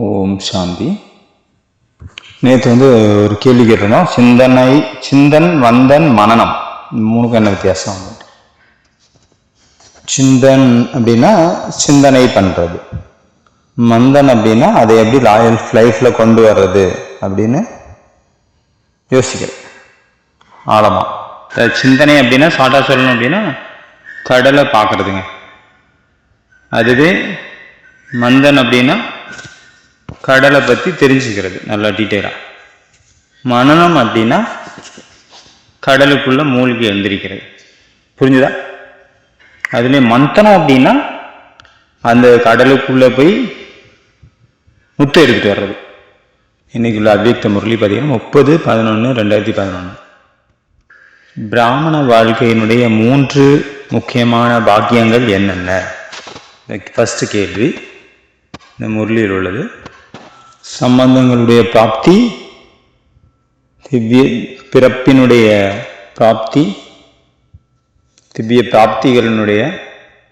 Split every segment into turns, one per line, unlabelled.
ஓம் சாந்தி. நேற்று ஒரு கேள்வி கேட்டிருந்தோம். சிந்தன், வந்தன், மனனம் மூணுக்கும் என்ன வித்தியாசம்? சிந்தன் அப்படின்னா சிந்தனை பண்றது, மந்தன் அப்படின்னா அதை எப்படி லைஃப்ல கொண்டு வர்றது அப்படின்னு யோசிக்கிறது ஆழமா. சிந்தனை அப்படின்னா ஷார்ட்டா சொல்லணும் அப்படின்னா கடலை பார்க்கறதுங்க. அதுவே மந்தன் அப்படின்னா கடலை பற்றி தெரிஞ்சுக்கிறது நல்லா டீட்டெயிலாக. மனனம் அப்படின்னா கடலுக்குள்ள மூழ்கி எழுந்திருக்கிறது. புரிஞ்சுதா? அதுலேயே மந்தனம் அப்படின்னா அந்த கடலுக்குள்ள போய் முத்தை எடுத்துட்டு வர்றது. இன்னைக்குள்ள அவ்வியக்த முரளி பார்த்தீங்கன்னா 30/11/2011. பிராமண வாழ்க்கையினுடைய 3 முக்கியமான பாக்கியங்கள் என்னென்ன? ஃபர்ஸ்ட் கேள்வி இந்த முரளியில் உள்ளது. சம்பந்தங்களுடைய பிராப்தி, திவ்ய பிறப்பினுடைய பிராப்தி, திவ்ய பிராப்திகளினுடைய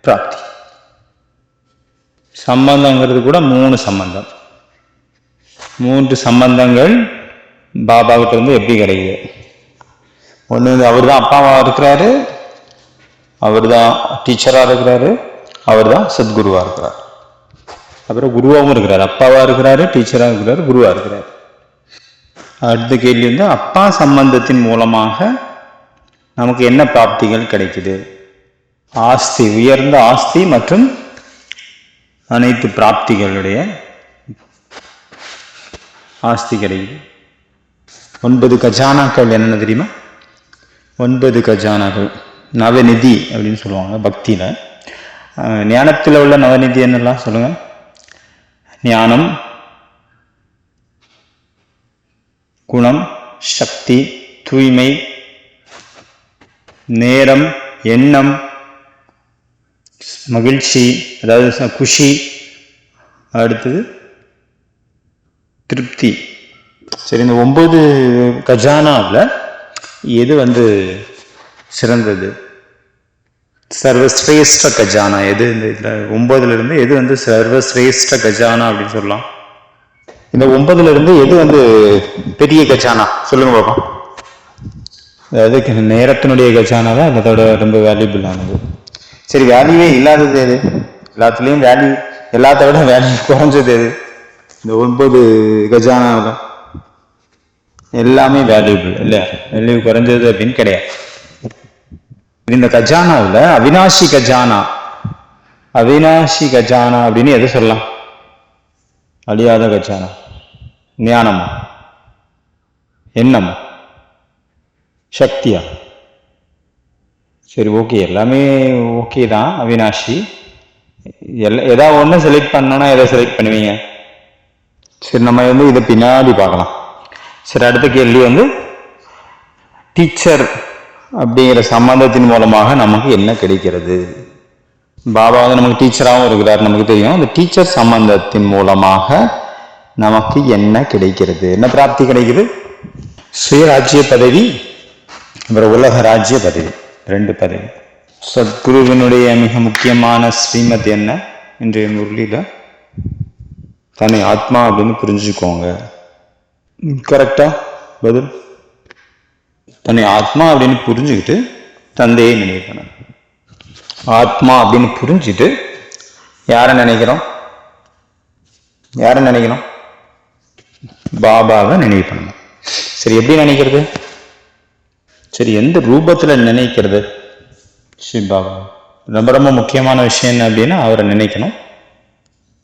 பிராப்தி. சம்பந்தங்கிறது கூட 3 சம்பந்தம். 3 சம்பந்தங்கள் பாபா கிட்ட எப்படி கிடைக்குது? ஒன்று அவர் தான் அப்பாவா இருக்கிறாரு, அவர் தான் டீச்சரா இருக்கிறாரு, அவர் தான் சத்குருவா இருக்கிறார். அப்புறம் குருவாகவும் இருக்கிறார். அப்பாவா இருக்கிறாரு, டீச்சரா இருக்கிறாரு, குருவா இருக்கிறார். அடுத்த கேள்வி அப்பா சம்பந்தத்தின் மூலமாக நமக்கு என்ன பிராப்திகள் கிடைக்குது? ஆஸ்தி, உயர்ந்த ஆஸ்தி மற்றும் அனைத்து பிராப்திகளுடைய ஆஸ்தி கிடைக்குது. 9 கஜானாக்கள் என்னென்ன தெரியுமா? 9 கஜானாக்கள் நவநிதி அப்படின்னு சொல்லுவாங்க பக்தியில. ஞானத்தில் உள்ள நவநிதி என்னெல்லாம் சொல்லுங்க? ஞானம், குணம், சக்தி, தூய்மை, நேரம், எண்ணம், மகிழ்ச்சி, அதாவது குஷி, அடுத்தது திருப்தி. சரி, இந்த 9 கஜானாவில் எது சிறந்தது? சர்வஸ்ரேஷ்ட கஜானா எது? இந்த 9ல இருந்து எது சர்வஸ்ரேஷ்ட கஜானா அப்படின்னு சொல்லலாம்? இந்த 9ல இருந்து எது பெரிய கஜானா சொல்லுங்க பாப்போம். அதாவது நேரத்தினுடைய கஜானா தான் அதோட ரொம்ப வேல்யூபிள் ஆனது. சரி, வேல்யூவே இல்லாதது எது? எல்லாத்துலேயும் வேல்யூ, எல்லாத்த விட வேல்யூ குறைஞ்சது எது? இந்த 9 கஜானாவில் எல்லாமே வேல்யூபிள் இல்லை, வேல்யூ குறைஞ்சது அப்படின்னு கிடையாது. இந்த கஜானாவில் அவினாஷி கஜானா, அவினாஷி கஜானா அப்படின்னு எது சொல்லலாம்? அழியாத கஜானா. ஞானமா, எண்ணமா, சக்தியா? சரி, ஓகே, எல்லாமே ஓகே தான். அவினாஷி ஏதாவது ஒன்று செலக்ட் பண்ணோன்னா எதை செலக்ட் பண்ணுவீங்க? சரி, நம்ம இதை பின்னாடி பார்க்கலாம். சரி, அடுத்த கேள்வி டீச்சர் அப்படிங்கிற சம்பந்தத்தின் மூலமாக நமக்கு என்ன கிடைக்கிறது? பாபா நமக்கு டீச்சராகவும் இருக்கிறார், நமக்கு தெரியும். அந்த டீச்சர் சம்பந்தத்தின் மூலமாக நமக்கு என்ன கிடைக்கிறது? என்ன பிராப்தி கிடைக்குது? சுயராஜ்ய பதவி, அப்புறம் உலக ராஜ்ய பதவி, 2 பதவி. சத்குருவினுடைய மிக முக்கியமான ஸ்ரீமத் என்ன? இன்றைய முரளியில தன்னை ஆத்மா அப்படின்னு புரிஞ்சுக்கோங்க. கரெக்டா பதில்? தன்னை ஆத்மா அப்படின்னு புரிஞ்சுக்கிட்டு தந்தையை நினைவு பண்ணணும். ஆத்மா அப்படின்னு புரிஞ்சுட்டு யாரை நினைக்கிறோம்? பாபாவை நினைவு பண்ணணும். சரி, எப்படி நினைக்கிறது? சரி, எந்த ரூபத்துல நினைக்கிறது? ஸ்ரீ பாபா. ரொம்ப ரொம்ப முக்கியமான விஷயம் என்ன அப்படின்னா அவரை நினைக்கணும்.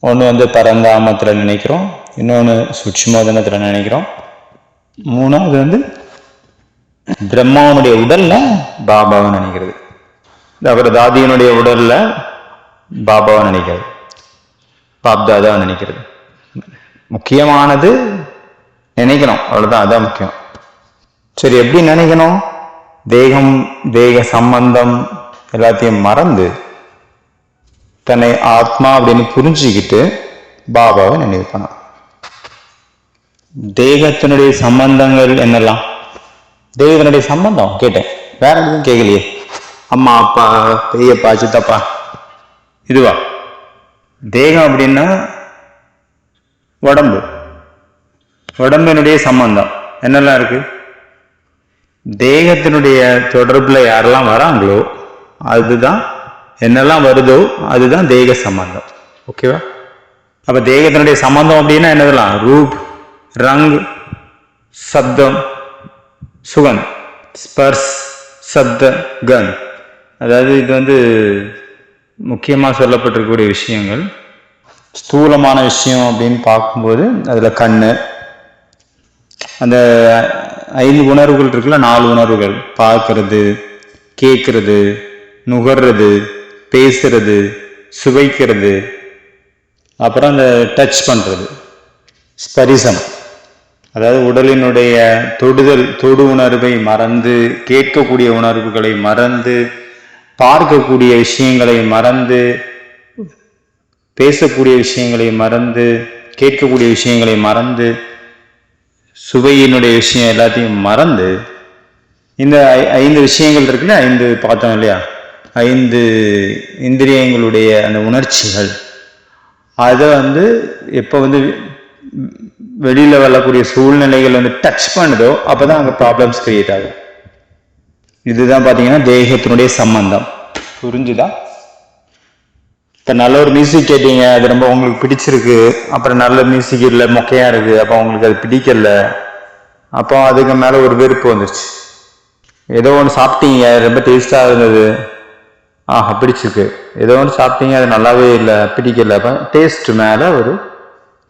ஒன்று பரந்தாமத்துல நினைக்கிறோம், இன்னொன்று சூட்சுமோதனத்துல நினைக்கிறோம், 3வது பிரம்மாவனுடைய உடல்ல பாபாவை நினைக்கிறது, அவர் தாதியனுடைய உடல்ல பாபாவை நினைக்கிறது, பாப்தாதாவை நினைக்கிறது. முக்கியமானது நினைக்கணும், அவ்வளவுதான், அதான் முக்கியம். சரி, எப்படி நினைக்கணும்? தேக சம்பந்தம் எல்லாத்தையும் மறந்து தன்னை ஆத்மா அப்படின்னு புரிஞ்சுக்கிட்டு பாபாவை நினைவு பண்ணணும். தேகத்தினுடைய சம்பந்தங்கள் என்னெல்லாம்? தேவனுடைய சம்பந்தம் கேட்டேன், வேற எதுவும் கேட்கலையே. அம்மா, அப்பா, பெரியப்பா, சித்தப்பா, இதுவா? தேகம் அப்படின்னா உடம்பு, உடம்பினுடைய சம்பந்தம் என்னெல்லாம் இருக்கு? தேகத்தினுடைய தொடர்புல யாரெல்லாம் வராங்களோ அதுதான், என்னெல்லாம் வருதோ அதுதான் தேக சம்பந்தம். ஓகேவா? அப்ப தேகத்தினுடைய சம்பந்தம் அப்படின்னா என்னதெல்லாம்? ரூப், ரங், சப்தம், சுகந்த், ஸ்பர்ஸ், சப்த, கன். அதாவது இது முக்கியமாக சொல்லப்பட்டிருக்கக்கூடிய விஷயங்கள். ஸ்தூலமான விஷயம் அப்படின்னு பார்க்கும்போது அதில் கண்ணு, அந்த 5 உணர்வுகள் இருக்குல்ல, 4 உணர்வுகள்: பார்க்கறது, கேட்கறது, நுகர்றது, பேசுறது, சுவைக்கிறது, அப்புறம் அந்த டச் பண்ணுறது, ஸ்பரிசம். அதாவது உடலினுடைய தொடு உணர்வை மறந்து, கேட்கக்கூடிய உணர்வுகளை மறந்து, பார்க்கக்கூடிய விஷயங்களை மறந்து, பேசக்கூடிய விஷயங்களை மறந்து, கேட்கக்கூடிய விஷயங்களை மறந்து, சுவையினுடைய விஷயம் எல்லாத்தையும் மறந்து, இந்த 5 விஷயங்கள் இருக்குல்ல, 5 பார்த்தோம் இல்லையா, 5 இந்திரியங்களுடைய அந்த உணர்ச்சிகள், அதை எப்போ வெளியில வரக்கூடிய சூழ்நிலைகள் டச் பண்ணுதோ அப்பதான் அங்கே ப்ராப்ளம்ஸ் கிரியேட் ஆகும். இதுதான் பார்த்தீங்கன்னா தேகத்தினுடைய சம்பந்தம். புரிஞ்சுதா? இப்போ நல்ல ஒரு மியூசிக் கேட்டீங்க, அது ரொம்ப உங்களுக்கு பிடிச்சிருக்கு, அப்புறம் நல்ல மியூசிக் இல்லை, மொக்கையா இருக்கு, அப்போ உங்களுக்கு அது பிடிக்கல, அப்போ அதுக்கு மேலே ஒரு வெறுப்பு வந்துருச்சு. ஏதோ ஒன்று சாப்பிட்டீங்க, ரொம்ப டேஸ்டாக இருந்தது, பிடிச்சிருக்கு. ஏதோ ஒன்று சாப்பிட்டீங்க, அது நல்லாவே இல்லை, பிடிக்கல, அப்போ டேஸ்ட் மேலே ஒரு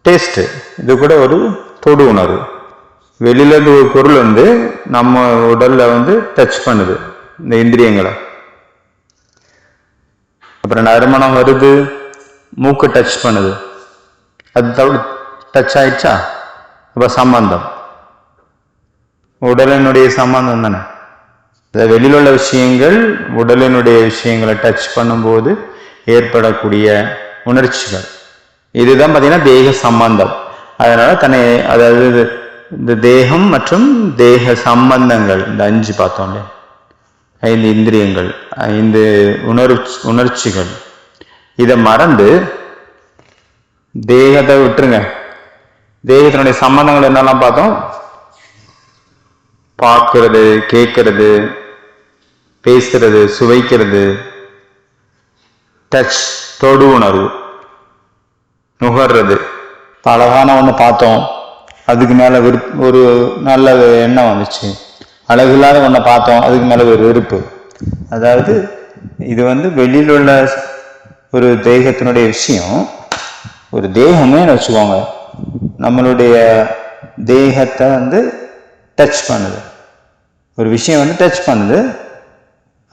டேஸ்ட்டு. இது கூட ஒரு தொடு உணர்வு. வெளியிலேருந்து ஒரு பொருள் நம்ம உடல்ல டச் பண்ணுது இந்த இந்திரியங்களை. அப்புறம் நறுமணம் வருது, மூக்கு டச் பண்ணுது, அது தவிர டச் ஆயிடுச்சா? அப்போ சம்பந்தம், உடலினுடைய சம்பந்தம் தானே. வெளியில் உள்ள விஷயங்கள் உடலினுடைய விஷயங்களை டச் பண்ணும்போது ஏற்படக்கூடிய உணர்ச்சிகள், இதுதான் பார்த்தீங்கன்னா தேக சம்பந்தம். அதனால அதாவது இந்த தேகம் மற்றும் தேக சம்பந்தங்கள், இந்த 5 பார்த்தோம் இல்லையா, 5 இந்திரியங்கள், 5 உணர்ச்சிகள், இதை மறந்து தேகத்தை விட்டுருங்க. தேகத்தினுடைய சம்பந்தங்கள் என்னெல்லாம் பார்த்தோம்? பார்க்கறது, கேட்கறது, பேசுறது, சுவைக்கிறது, டச், தொடு உணர்வு, நுகர்றது. அழகான ஒன்று பார்த்தோம், அதுக்கு மேல ஒரு நல்ல எண்ணம் வந்துச்சு. அழகில்லாத ஒன்றை பார்த்தோம், அதுக்கு மேல ஒரு வெறுப்பு. அதாவது இது வெளியில் உள்ள ஒரு தேகத்தினுடைய விஷயம். ஒரு தேகமே வச்சுக்கோங்க, நம்மளுடைய தேகத்தை டச் பண்ணுது, ஒரு விஷயம் டச் பண்ணுது,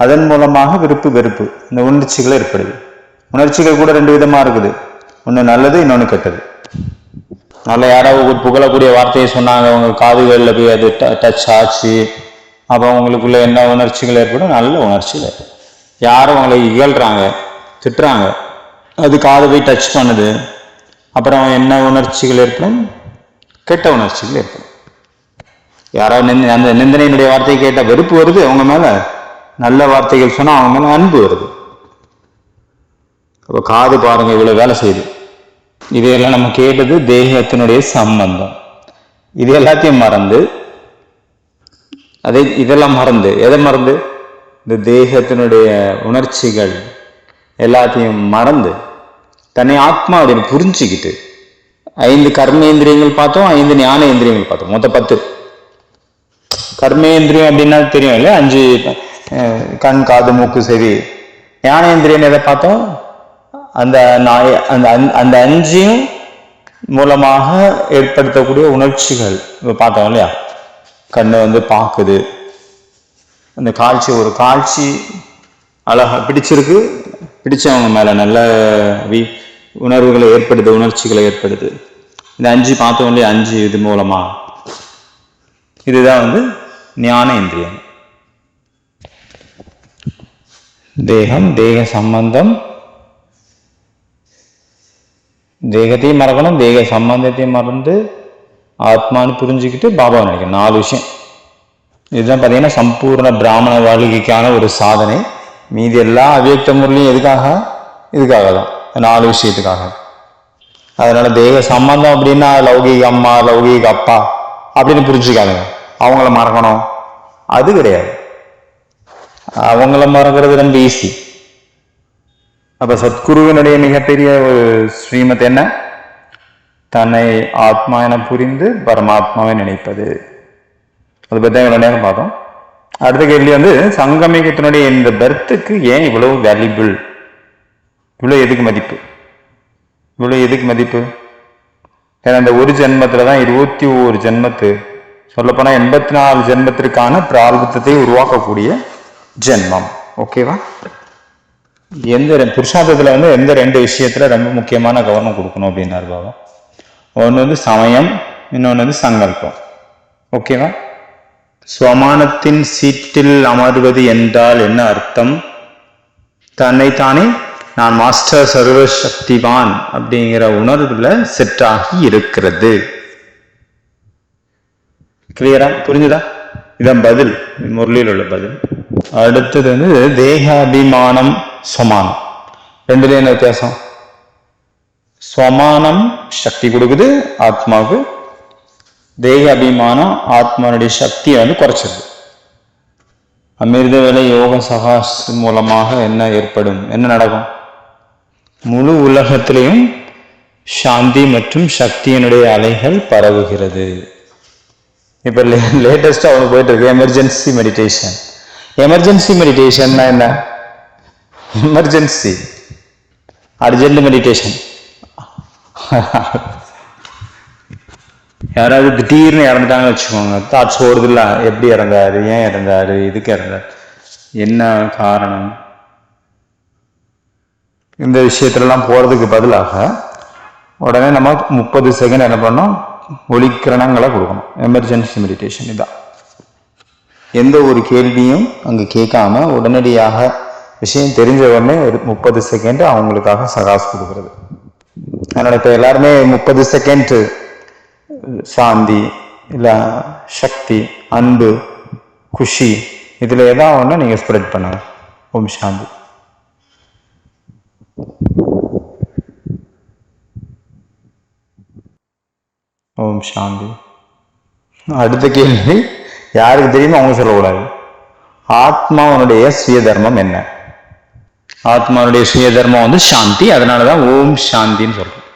அதன் மூலமாக விருப்பு வெறுப்பு, இந்த உணர்ச்சிகள் ஏற்படுது. உணர்ச்சிகள் கூட 2 விதமா இருக்குது, ஒன்று நல்லது, இன்னொன்று கெட்டது. நல்ல யாராவது புகழக்கூடிய வார்த்தையை சொன்னாங்க, அவங்க காதுகளில் போய் அது டச் ஆச்சு, அப்போ அவங்களுக்குள்ள என்ன உணர்ச்சிகள் ஏற்படும்? நல்ல உணர்ச்சிகள் ஏற்படும். யாரும் அவங்களை இகழ்றாங்க, திட்டுறாங்க, அது காது போய் டச் பண்ணுது, அப்புறம் என்ன உணர்ச்சிகள் ஏற்படும்? கெட்ட உணர்ச்சிகள் ஏற்படும். யாராவது அந்த நிந்தனையினுடைய வார்த்தையை கேட்டால் வெறுப்பு வருது அவங்க மேல, நல்ல வார்த்தைகள் சொன்னா அவங்க மேல அன்பு வருது. அப்போ காது பாருங்க இவ்வளவு வேலை செய்யுது. இதையெல்லாம் நம்ம கேட்டது தேகத்தினுடைய சம்பந்தம். இது எல்லாத்தையும் மறந்து, இதெல்லாம் மறந்து, எதை மறந்து? இந்த தேகத்தினுடைய உணர்ச்சிகள் எல்லாத்தையும் மறந்து தன்னை ஆத்மா அப்படின்னு புரிஞ்சுக்கிட்டு 5 கர்மேந்திரியங்கள் பார்த்தோம், 5 ஞானேந்திரியங்கள் பார்த்தோம், மொத்தம் 10. கர்மேந்திரியம் அப்படின்னா தெரியும் இல்லையா, 5 கண், காது, மூக்கு, செவி. ஞானேந்திரியம் எதை பார்த்தோம்? அந்த 5 மூலமாக ஏற்படுத்தக்கூடிய உணர்ச்சிகள் பார்த்தோம் இல்லையா. கண்ணு பார்க்குது, அந்த காட்சி, ஒரு காட்சி அழகா பிடிச்சிருக்கு, பிடிச்சவங்க மேல நல்ல உணர்வுகளை ஏற்படுது, உணர்ச்சிகளை ஏற்படுது. இந்த 5 பார்த்தோம் இல்லையா, 5 இது மூலமா. இதுதான் ஞானேந்திரியம். தேகம், தேக சம்பந்தம், தேகத்தையும் மறக்கணும், தேக சம்பந்தத்தையும் மறந்து ஆத்மானு புரிஞ்சுக்கிட்டு பாபாவை நினைக்கணும். 4 விஷயம். இதுதான் பார்த்தீங்கன்னா சம்பூர்ண பிராமண வாழ்க்கைக்கான ஒரு சாதனை. மீதி எல்லா அவ்வியக்த முறையும் எதுக்காக? இதுக்காக தான், 4 விஷயத்துக்காக. அதனால தேக சம்பந்தம் அப்படின்னா லௌகீக அம்மா லௌகீக அப்பா அப்படின்னு புரிஞ்சுக்காதுங்க. அவங்கள மறக்கணும் அது கிடையாது. அவங்கள மறக்கிறது ரொம்ப ஈஸி. அப்ப சத்குருவினுடைய மிகப்பெரிய ஒரு ஸ்ரீமத் என்ன? தன்னை ஆத்மா என புரிந்து பரமாத்மாவை நினைப்பது. அதை பற்றி எவ்வளோ நேரம் பார்த்தோம். அடுத்த கேள்வி வந்து சங்கமிகத்தினுடைய இந்த பெர்த்துக்கு ஏன் இவ்வளவு வேல்யூபிள், இவ்வளோ எதுக்கு மதிப்பு, இவ்வளோ எதுக்கு மதிப்பு? ஏன்னா இந்த ஒரு ஜென்மத்துல தான் 21 ஜென்மத்து, சொல்லப்போனால் 84 ஜென்மத்திற்கான பிரார்த்தத்தை உருவாக்கக்கூடிய ஜென்மம். ஓகேவா? எந்த புருஷார்த்தத்தில் வந்து எந்த 2 விஷயத்துல ரொம்ப முக்கியமான கவனம் கொடுக்கணும் அப்படின்னாரு பாபா. ஒன்று வந்து சமயம், இன்னொன்று வந்து சங்கல்பம். ஓகேவா? ஸ்வமானத்தின் சீட்டில் அமர்வது என்றால் என்ன அர்த்தம்? தன்னைத்தானே நான் மாஸ்டர் சர்வசக்திவான் அப்படிங்கிற உணர்வுல செட் ஆகி இருக்கிறது. கிளியரா புரிஞ்சுதா? இதான் பதில், முரளியில் உள்ள பதில். அடுத்தது வந்து தேக அபிமானம் ஸ்வமானம், ரெண்டுல என்ன வித்தியாசம்? ஸ்வமானம் சக்தி கொடுக்குது ஆத்மாவுக்கு, தேக அபிமானம் ஆத்மாவுடைய சக்தியை வந்து குறைச்சிருது. அமிர்த வேலை யோக சகாஸ் மூலமாக என்ன ஏற்படும், என்ன நடக்கும்? முழு உலகத்திலையும் சாந்தி மற்றும் சக்தியினுடைய அலைகள் பரவுகிறது. இப்ப லேட்டஸ்டா அவனுக்கு போயிட்டு இருக்கு எமர்ஜென்சி மெடிடேஷன். எமர்ஜென்சி மெடிடேஷன்னா என்ன? Emergency urgent meditation. யாராவது திடீர்னு இறந்துட்டாங்கன்னு வச்சுக்கோங்க, தாட்ஸ் ஓடுது இல்லை, எப்படி இறந்தாரு, ஏன் இறந்தாரு, இதுக்கு இறந்தாரு, என்ன காரணம், இந்த விஷயத்துலலாம் போறதுக்கு பதிலாக உடனே நம்ம 30 செகண்ட் என்ன பண்ணோம், ஒளிக்கிரணங்களை கொடுக்கணும். எமர்ஜென்சி மெடிடேஷன் இதான். எந்த ஒரு கேள்வியும் அங்கே கேட்காம உடனடியாக விஷயம் தெரிஞ்ச உடனே ஒரு 30 செகண்ட் அவங்களுக்காக சகாஸ் கொடுக்கறது. அதனால இப்போ எல்லாருமே 30 செகண்ட் சாந்தி இல்லை சக்தி, அன்பு, குஷி, இதில் ஏதாவது ஒன்று நீங்கள் ஸ்ப்ரெட் பண்ணுங்க. ஓம் சாந்தி. ஓம் சாந்தி. அடுத்த கேள்வி யாருக்கு தெரியுமோ அவங்க சொல்லக்கூடாது. ஆத்மாவனுடைய சுய தர்மம் என்ன? ஆத்மாவுடைய சுய தர்மம் வந்து சாந்தி. அதனாலதான் ஓம் சாந்தின்னு சொல்றோம்.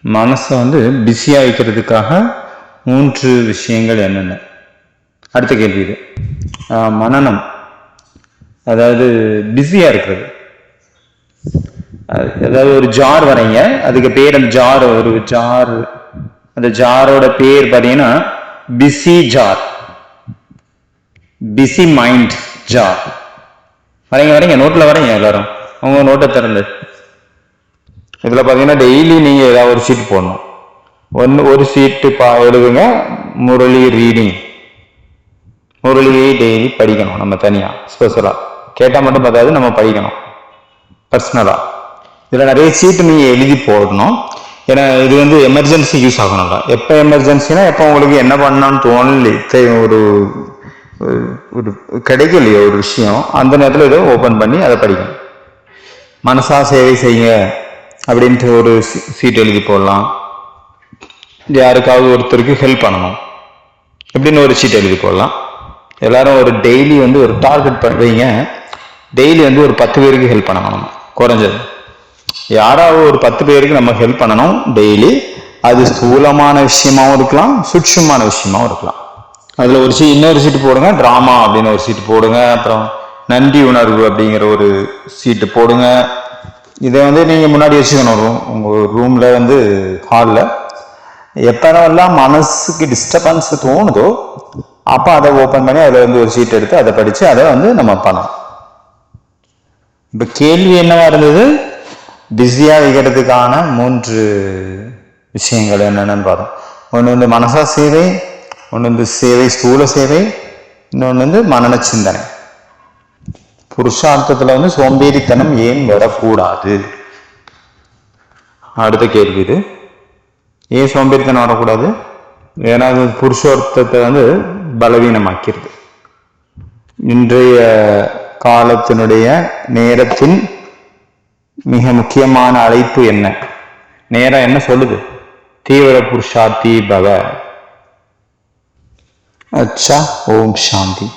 மனசை வந்து பிஸியா வைக்கிறதுக்காக 3 விஷயங்கள் என்னென்ன? அடுத்த கேள்வி இது. மனனம், அதாவது பிஸியா இருக்கிறது. அதாவது ஒரு ஜார் வரைங்க, அதுக்கு பேர் அந்த ஜார், ஒரு ஜார், அந்த ஜாரோட பேர் பார்த்தீங்கன்னா busy jar, busy mind jar. வரைங்க நோட்டில் வரைங்க எல்லாரும், அவங்க நோட்டை திறந்து. இதில் பார்த்தீங்கன்னா டெய்லி நீங்கள் ஏதாவது ஒரு சீட் போடணும். ஒரு சீட்டு எழுதுங்க, முரளி ரீடிங். முரளியை டெய்லி படிக்கணும். நம்ம தனியாக ஸ்பெஷலாக கேட்டால் மட்டும் பார்த்தாது, நம்ம படிக்கணும் பர்சனலாக. இதில் நிறைய சீட்டு நீங்கள் எழுதி போடணும். ஏன்னா இது வந்து எமர்ஜென்சி யூஸ் ஆகணும்ல. எப்போ எமர்ஜென்சினா எப்போ உங்களுக்கு என்ன பண்ணான்னு தோணல, ஒரு ஒரு கிடைக்கலையோ ஒரு விஷயம், அந்த நேரத்தில் இதை ஓப்பன் பண்ணி அதை படிக்கணும். மனசா சேவை செய்யுங்க அப்படின்ட்டு ஒரு சீட் எழுதி போடலாம். யாருக்காவது ஒருத்தருக்கு ஹெல்ப் பண்ணணும் எப்படின்னு ஒரு சீட் எழுதி போடலாம். எல்லாரும் ஒரு டெய்லி வந்து ஒரு டார்கெட் பண்ணுவீங்க, டெய்லி வந்து ஒரு 10 பேருக்கு ஹெல்ப் பண்ணணும். நம்ம குறைஞ்சது யாராவது ஒரு 10 பேருக்கு நம்ம ஹெல்ப் பண்ணணும் டெய்லி. அது ஸ்தூலமான விஷயமாவும் இருக்கலாம், சூட்சமான விஷயமாவும் இருக்கலாம். அதுல ஒரு இன்னொரு சீட்டு போடுங்க, டிராமா அப்படின்னு ஒரு சீட்டு போடுங்க. அப்புறம் நன்றி உணர்வு அப்படிங்கிற ஒரு சீட்டு போடுங்க. இதை வந்து நீங்க முன்னாடி வச்சுக்கணும். உங்க ரூம்ல வந்து ஹாலில் எப்பெல்லாம் மனசுக்கு டிஸ்டர்பன்ஸ் தோணுதோ அப்போ அதை ஓப்பன் பண்ணி அதில் வந்து ஒரு சீட் எடுத்து அதை படிச்சு அதை வந்து நம்ம பண்ணலாம். இப்ப கேள்வி என்னவா இருந்தது? பிஸியா வைக்கிறதுக்கான 3 விஷயங்கள் என்னென்னு பார்த்தோம். ஒன்று வந்து மனசா சேவை, ஒன்று வந்து சேவை ஸ்தூல சேவை, இன்னொன்று வந்து மனன சிந்தனை. புருஷார்த்தத்துல வந்து சோம்பேறித்தனம் ஏன் வரக்கூடாது? அடுத்த கேள்வி இது. ஏன் சோம்பேறித்தனம் வரக்கூடாது? ஏன்னா அது புருஷார்த்தத்தை வந்து பலவீனமாக்கிறது. இன்றைய காலத்தினுடைய நேரத்தின் மிக முக்கியமான அழைப்பு என்ன? நேரா என்ன சொல்லுது? தீவிர புருஷார்த்தி பவ. அச்சா, ஓம் சாந்தி.